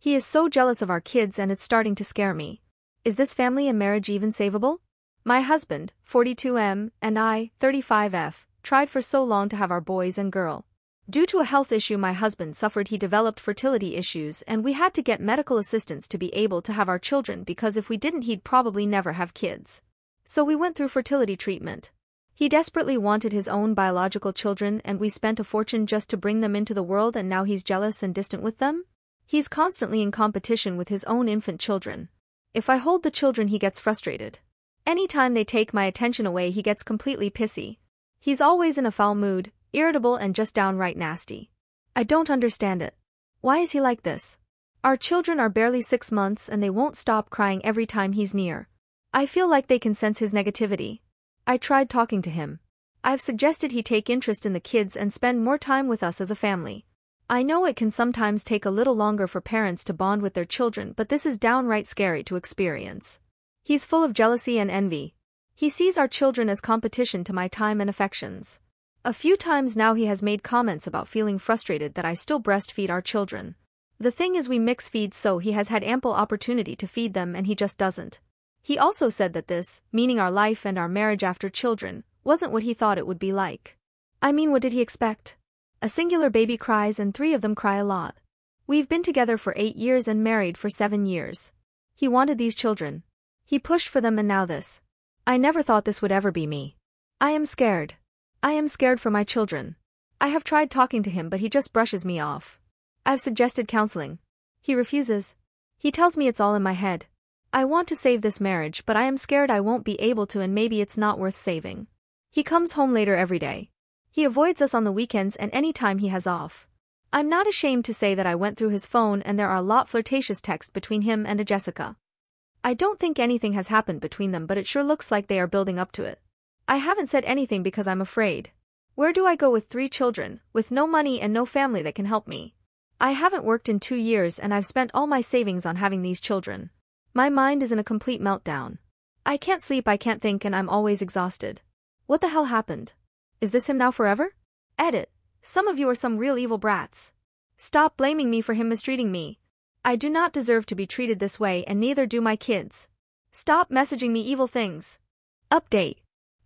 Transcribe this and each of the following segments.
He is so jealous of our kids and it's starting to scare me. Is this family and marriage even savable? My husband, 42M, and I, 35F, tried for so long to have our boys and girl. Due to a health issue my husband suffered, he developed fertility issues and we had to get medical assistance to be able to have our children because if we didn't he'd probably never have kids. So we went through fertility treatment. He desperately wanted his own biological children and we spent a fortune just to bring them into the world and now he's jealous and distant with them? He's constantly in competition with his own infant children. If I hold the children he gets frustrated. Anytime they take my attention away he gets completely pissy. He's always in a foul mood, irritable and just downright nasty. I don't understand it. Why is he like this? Our children are barely 6 months and they won't stop crying every time he's near. I feel like they can sense his negativity. I tried talking to him. I've suggested he take interest in the kids and spend more time with us as a family. I know it can sometimes take a little longer for parents to bond with their children, but this is downright scary to experience. He's full of jealousy and envy. He sees our children as competition to my time and affections. A few times now he has made comments about feeling frustrated that I still breastfeed our children. The thing is we mix feeds so he has had ample opportunity to feed them and he just doesn't. He also said that this, meaning our life and our marriage after children, wasn't what he thought it would be like. I mean, what did he expect? A singular baby cries and 3 of them cry a lot. We've been together for 8 years and married for 7 years. He wanted these children. He pushed for them and now this. I never thought this would ever be me. I am scared. I am scared for my children. I have tried talking to him but he just brushes me off. I've suggested counseling. He refuses. He tells me it's all in my head. I want to save this marriage but I am scared I won't be able to and maybe it's not worth saving. He comes home later every day. He avoids us on the weekends and any time he has off. I'm not ashamed to say that I went through his phone and there are a lot flirtatious texts between him and a Jessica. I don't think anything has happened between them but it sure looks like they are building up to it. I haven't said anything because I'm afraid. Where do I go with 3 children, with no money and no family that can help me? I haven't worked in 2 years and I've spent all my savings on having these children. My mind is in a complete meltdown. I can't sleep, I can't think and I'm always exhausted. What the hell happened? Is this him now forever? Edit. Some of you are some real evil brats. Stop blaming me for him mistreating me. I do not deserve to be treated this way and neither do my kids. Stop messaging me evil things. Update.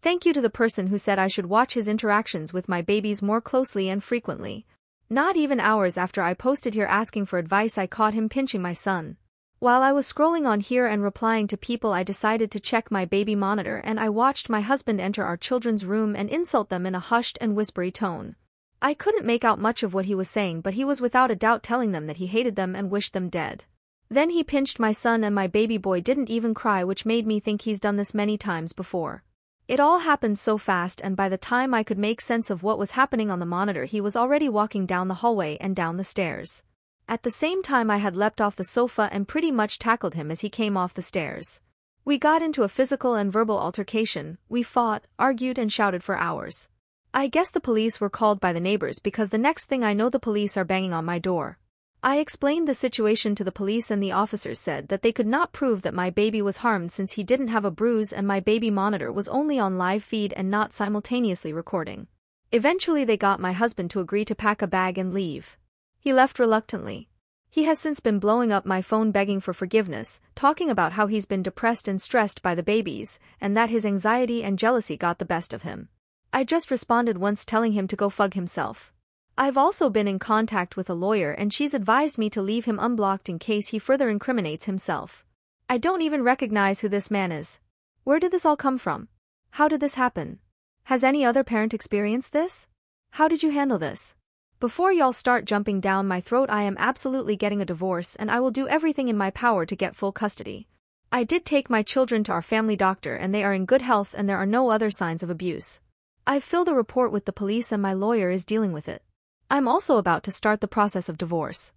Thank you to the person who said I should watch his interactions with my babies more closely and frequently. Not even hours after I posted here asking for advice I caught him pinching my son. While I was scrolling on here and replying to people I decided to check my baby monitor and I watched my husband enter our children's room and insult them in a hushed and whispery tone. I couldn't make out much of what he was saying but he was without a doubt telling them that he hated them and wished them dead. Then he pinched my son and my baby boy didn't even cry, which made me think he's done this many times before. It all happened so fast and by the time I could make sense of what was happening on the monitor he was already walking down the hallway and down the stairs. At the same time I had leapt off the sofa and pretty much tackled him as he came off the stairs. We got into a physical and verbal altercation, we fought, argued and shouted for hours. I guess the police were called by the neighbors because the next thing I know the police are banging on my door. I explained the situation to the police and the officers said that they could not prove that my baby was harmed since he didn't have a bruise and my baby monitor was only on live feed and not simultaneously recording. Eventually they got my husband to agree to pack a bag and leave. He left reluctantly. He has since been blowing up my phone begging for forgiveness, talking about how he's been depressed and stressed by the babies, and that his anxiety and jealousy got the best of him. I just responded once telling him to go fug himself. I've also been in contact with a lawyer and she's advised me to leave him unblocked in case he further incriminates himself. I don't even recognize who this man is. Where did this all come from? How did this happen? Has any other parent experienced this? How did you handle this? Before y'all start jumping down my throat, I am absolutely getting a divorce and I will do everything in my power to get full custody. I did take my children to our family doctor and they are in good health and there are no other signs of abuse. I've filled a report with the police and my lawyer is dealing with it. I'm also about to start the process of divorce.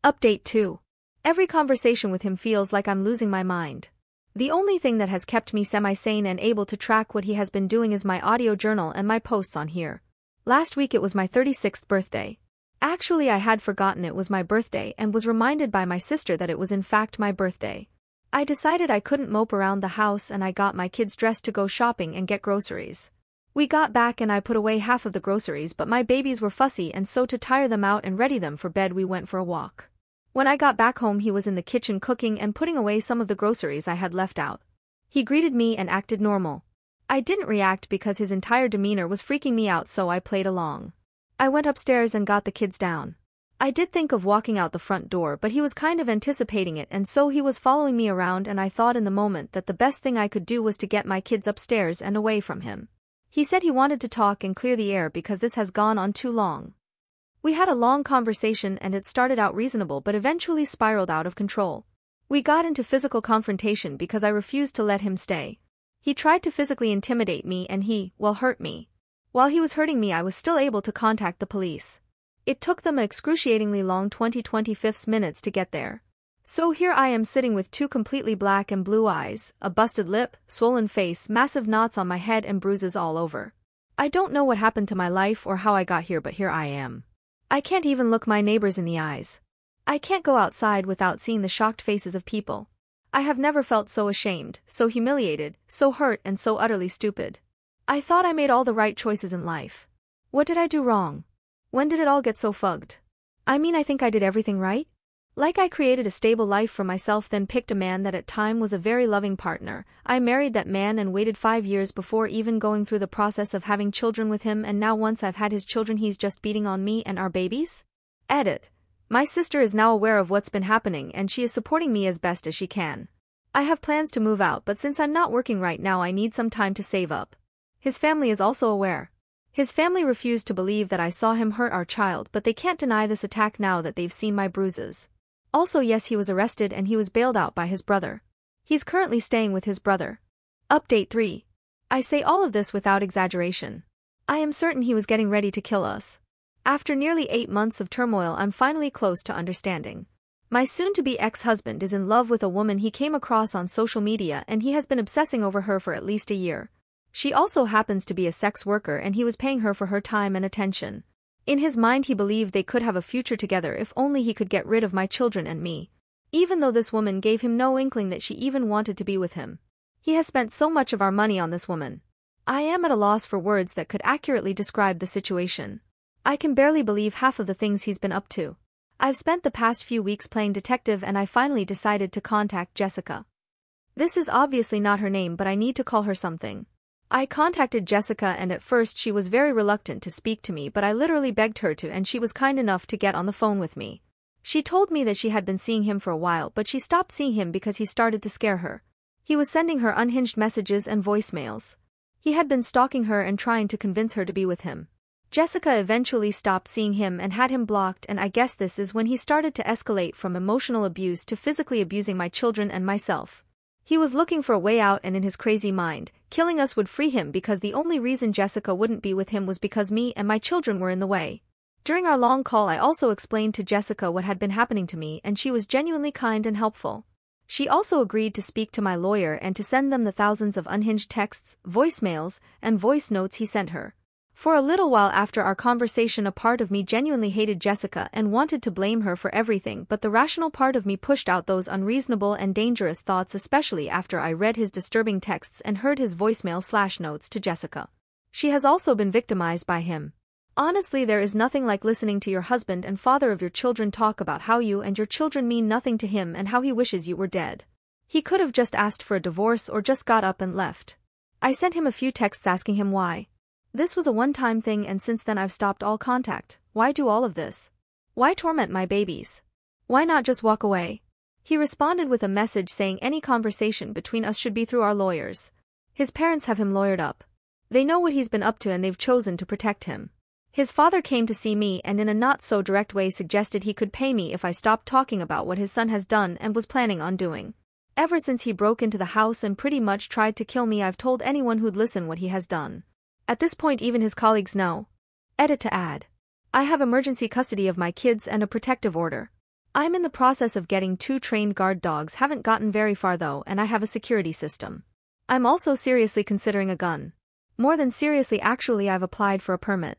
Update 2. Every conversation with him feels like I'm losing my mind. The only thing that has kept me semi-sane and able to track what he has been doing is my audio journal and my posts on here. Last week it was my 36th birthday. Actually I had forgotten it was my birthday and was reminded by my sister that it was in fact my birthday. I decided I couldn't mope around the house and I got my kids dressed to go shopping and get groceries. We got back and I put away half of the groceries but my babies were fussy and so to tire them out and ready them for bed we went for a walk. When I got back home, he was in the kitchen cooking and putting away some of the groceries I had left out. He greeted me and acted normal. I didn't react because his entire demeanor was freaking me out, so I played along. I went upstairs and got the kids down. I did think of walking out the front door, but he was kind of anticipating it, and so he was following me around, and I thought in the moment that the best thing I could do was to get my kids upstairs and away from him. He said he wanted to talk and clear the air because this has gone on too long. We had a long conversation and it started out reasonable but eventually spiraled out of control. We got into physical confrontation because I refused to let him stay. He tried to physically intimidate me and hurt me. While he was hurting me, I was still able to contact the police. It took them an excruciatingly long 25 minutes to get there. So here I am sitting with two completely black and blue eyes, a busted lip, swollen face, massive knots on my head and bruises all over. I don't know what happened to my life or how I got here, but here I am. I can't even look my neighbors in the eyes. I can't go outside without seeing the shocked faces of people. I have never felt so ashamed, so humiliated, so hurt and so utterly stupid. I thought I made all the right choices in life. What did I do wrong? When did it all get so fucked? I mean, I think I did everything right. Like, I created a stable life for myself, then picked a man that at time was a very loving partner. I married that man and waited 5 years before even going through the process of having children with him, and now once I've had his children he's just beating on me and our babies? Edit. My sister is now aware of what's been happening and she is supporting me as best as she can. I have plans to move out, but since I'm not working right now I need some time to save up. His family is also aware. His family refused to believe that I saw him hurt our child, but they can't deny this attack now that they've seen my bruises. Also, yes, he was arrested and he was bailed out by his brother. He's currently staying with his brother. Update 3. I say all of this without exaggeration. I am certain he was getting ready to kill us. After nearly 8 months of turmoil, I'm finally close to understanding. My soon-to-be ex-husband is in love with a woman he came across on social media and he has been obsessing over her for at least a year. She also happens to be a sex worker and he was paying her for her time and attention. In his mind he believed they could have a future together if only he could get rid of my children and me. Even though this woman gave him no inkling that she even wanted to be with him. He has spent so much of our money on this woman. I am at a loss for words that could accurately describe the situation. I can barely believe half of the things he's been up to. I've spent the past few weeks playing detective and I finally decided to contact Jessica. This is obviously not her name, but I need to call her something. I contacted Jessica and at first she was very reluctant to speak to me, but I literally begged her to and she was kind enough to get on the phone with me. She told me that she had been seeing him for a while, but she stopped seeing him because he started to scare her. He was sending her unhinged messages and voicemails. He had been stalking her and trying to convince her to be with him. Jessica eventually stopped seeing him and had him blocked, and I guess this is when he started to escalate from emotional abuse to physically abusing my children and myself. He was looking for a way out, and in his crazy mind, killing us would free him because the only reason Jessica wouldn't be with him was because me and my children were in the way. During our long call I also explained to Jessica what had been happening to me and she was genuinely kind and helpful. She also agreed to speak to my lawyer and to send them the thousands of unhinged texts, voicemails, and voice notes he sent her. For a little while after our conversation, a part of me genuinely hated Jessica and wanted to blame her for everything, but the rational part of me pushed out those unreasonable and dangerous thoughts, especially after I read his disturbing texts and heard his voicemail/notes to Jessica. She has also been victimized by him. Honestly, there is nothing like listening to your husband and father of your children talk about how you and your children mean nothing to him and how he wishes you were dead. He could have just asked for a divorce or just got up and left. I sent him a few texts asking him why. This was a one-time thing and since then I've stopped all contact. Why do all of this? Why torment my babies? Why not just walk away? He responded with a message saying any conversation between us should be through our lawyers. His parents have him lawyered up. They know what he's been up to and they've chosen to protect him. His father came to see me and in a not-so-direct way suggested he could pay me if I stopped talking about what his son has done and was planning on doing. Ever since he broke into the house and pretty much tried to kill me, I've told anyone who'd listen what he has done. At this point even his colleagues know. Edit to add. I have emergency custody of my kids and a protective order. I'm in the process of getting 2 trained guard dogs, haven't gotten very far though, and I have a security system. I'm also seriously considering a gun. More than seriously actually, I've applied for a permit.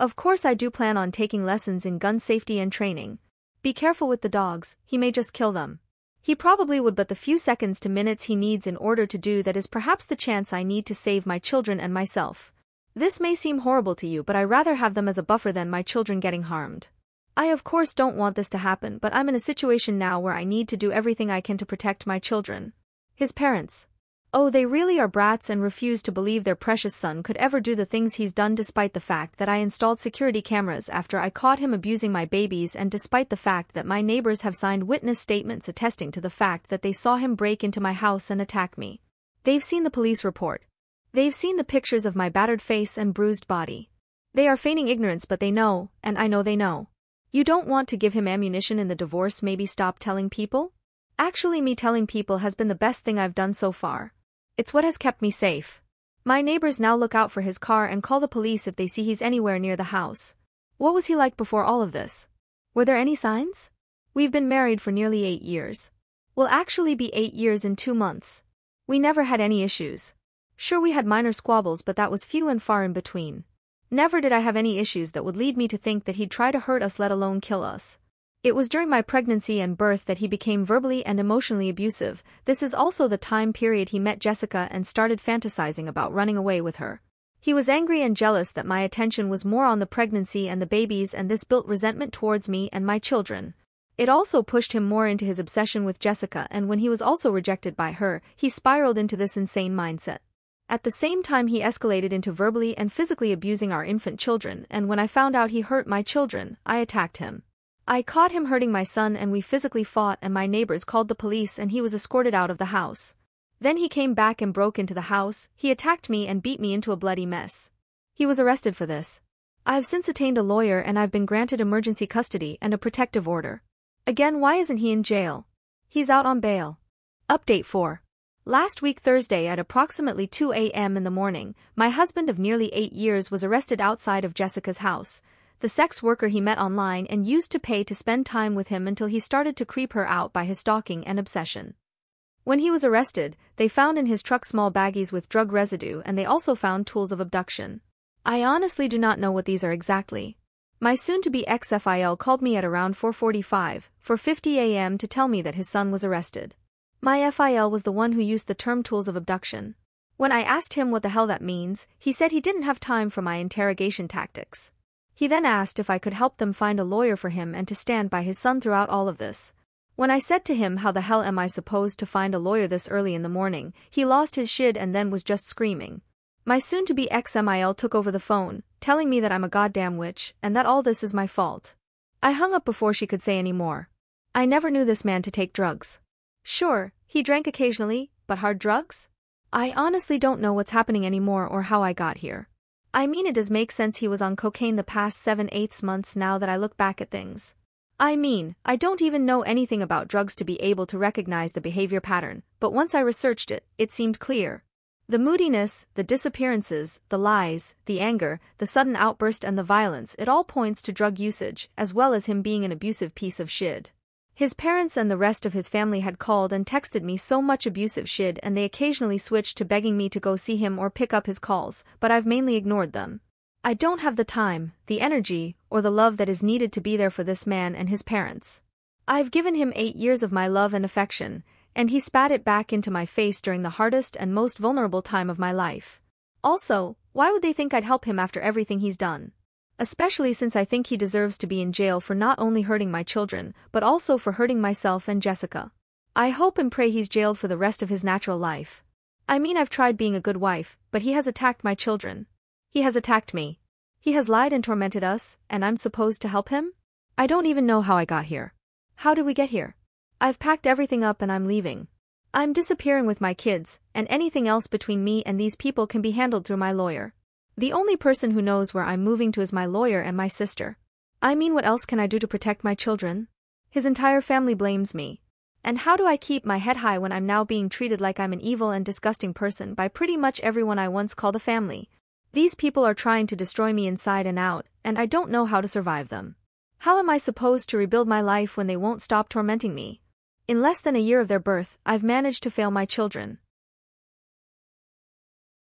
Of course I do plan on taking lessons in gun safety and training. Be careful with the dogs, he may just kill them. He probably would, but the few seconds to minutes he needs in order to do that is perhaps the chance I need to save my children and myself. This may seem horrible to you, but I rather have them as a buffer than my children getting harmed. I of course don't want this to happen, but I'm in a situation now where I need to do everything I can to protect my children. His parents. Oh, they really are brats and refuse to believe their precious son could ever do the things he's done, despite the fact that I installed security cameras after I caught him abusing my babies, and despite the fact that my neighbors have signed witness statements attesting to the fact that they saw him break into my house and attack me. They've seen the police report. They've seen the pictures of my battered face and bruised body. They are feigning ignorance, but they know, and I know they know. You don't want to give him ammunition in the divorce? Maybe stop telling people? Actually, me telling people has been the best thing I've done so far. It's what has kept me safe. My neighbors now look out for his car and call the police if they see he's anywhere near the house. What was he like before all of this? Were there any signs? We've been married for nearly 8 years. Will actually be 8 years in 2 months. We never had any issues. Sure, we had minor squabbles, but that was few and far in between. Never did I have any issues that would lead me to think that he'd try to hurt us, let alone kill us. It was during my pregnancy and birth that he became verbally and emotionally abusive. This is also the time period he met Jessica and started fantasizing about running away with her. He was angry and jealous that my attention was more on the pregnancy and the babies, and this built resentment towards me and my children. It also pushed him more into his obsession with Jessica, and when he was also rejected by her, he spiraled into this insane mindset. At the same time, he escalated into verbally and physically abusing our infant children, and when I found out he hurt my children, I attacked him. I caught him hurting my son, and we physically fought, and my neighbors called the police and he was escorted out of the house. Then he came back and broke into the house. He attacked me and beat me into a bloody mess. He was arrested for this. I have since attained a lawyer and I've been granted emergency custody and a protective order. Again, why isn't he in jail? He's out on bail. Update 4. Last week Thursday at approximately 2 a.m. in the morning, my husband of nearly 8 years was arrested outside of Jessica's house. The sex worker he met online and used to pay to spend time with him until he started to creep her out by his stalking and obsession. When he was arrested, they found in his truck small baggies with drug residue, and they also found tools of abduction. I honestly do not know what these are exactly. My soon-to-be ex-FIL called me at around 4:50 a.m. to tell me that his son was arrested. My FIL was the one who used the term tools of abduction. When I asked him what the hell that means, he said he didn't have time for my interrogation tactics. He then asked if I could help them find a lawyer for him and to stand by his son throughout all of this. When I said to him, how the hell am I supposed to find a lawyer this early in the morning, he lost his shit and then was just screaming. My soon-to-be ex-MIL took over the phone, telling me that I'm a goddamn witch and that all this is my fault. I hung up before she could say any more. I never knew this man to take drugs. Sure, he drank occasionally, but hard drugs? I honestly don't know what's happening anymore or how I got here. I mean, it does make sense he was on cocaine the past 7-8 months now that I look back at things. I mean, I don't even know anything about drugs to be able to recognize the behavior pattern, but once I researched it, it seemed clear. The moodiness, the disappearances, the lies, the anger, the sudden outburst and the violence, it all points to drug usage, as well as him being an abusive piece of shit. His parents and the rest of his family had called and texted me so much abusive shit, and they occasionally switched to begging me to go see him or pick up his calls, but I've mainly ignored them. I don't have the time, the energy, or the love that is needed to be there for this man and his parents. I've given him 8 years of my love and affection, and he spat it back into my face during the hardest and most vulnerable time of my life. Also, why would they think I'd help him after everything he's done? Especially since I think he deserves to be in jail for not only hurting my children, but also for hurting myself and Jessica. I hope and pray he's jailed for the rest of his natural life. I mean, I've tried being a good wife, but he has attacked my children. He has attacked me. He has lied and tormented us, and I'm supposed to help him? I don't even know how I got here. How did we get here? I've packed everything up and I'm leaving. I'm disappearing with my kids, and anything else between me and these people can be handled through my lawyer. The only person who knows where I'm moving to is my lawyer and my sister. I mean, what else can I do to protect my children? His entire family blames me. And how do I keep my head high when I'm now being treated like I'm an evil and disgusting person by pretty much everyone I once called a family? These people are trying to destroy me inside and out, and I don't know how to survive them. How am I supposed to rebuild my life when they won't stop tormenting me? In less than a year of their birth, I've managed to fail my children.